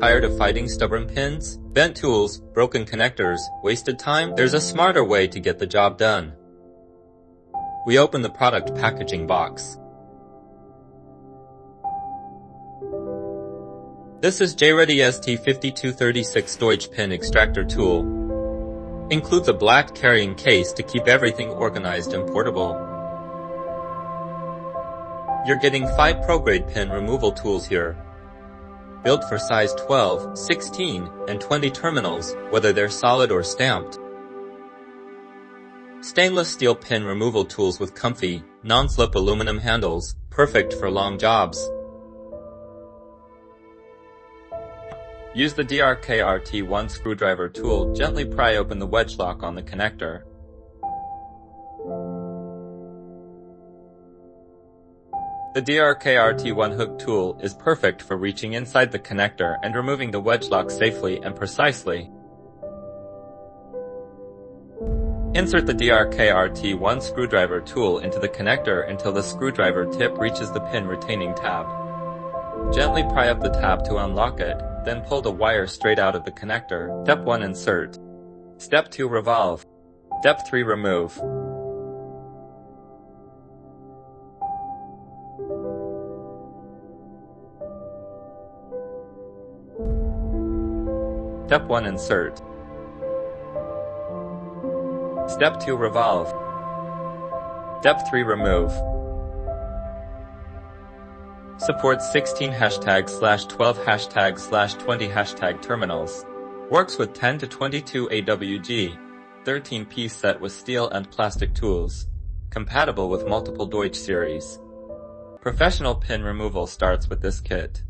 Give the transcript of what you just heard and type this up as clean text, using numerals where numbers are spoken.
Tired of fighting stubborn pins, bent tools, broken connectors, wasted time? There's a smarter way to get the job done. We open the product packaging box. This is JRready ST5236 Deutsch pin extractor tool. Includes a black carrying case to keep everything organized and portable. You're getting 5 pro-grade pin removal tools here. Built for size 12, 16, and 20 terminals, whether they're solid or stamped. Stainless steel pin removal tools with comfy, non-slip aluminum handles, perfect for long jobs. Use the DRRT1 screwdriver tool, gently pry open the wedge lock on the connector. The DRRT1 hook tool is perfect for reaching inside the connector and removing the wedge lock safely and precisely. Insert the DRRT1 screwdriver tool into the connector until the screwdriver tip reaches the pin retaining tab. Gently pry up the tab to unlock it, then pull the wire straight out of the connector. Step 1 insert. Step 2 revolve. Step 3 remove. Step 1 insert. Step 2 revolve. Step 3 remove. Supports 16 #/12 #/20 terminals. Works with 10 to 22 AWG, 13-piece set with steel and plastic tools. Compatible with multiple Deutsch series. Professional pin removal starts with this kit.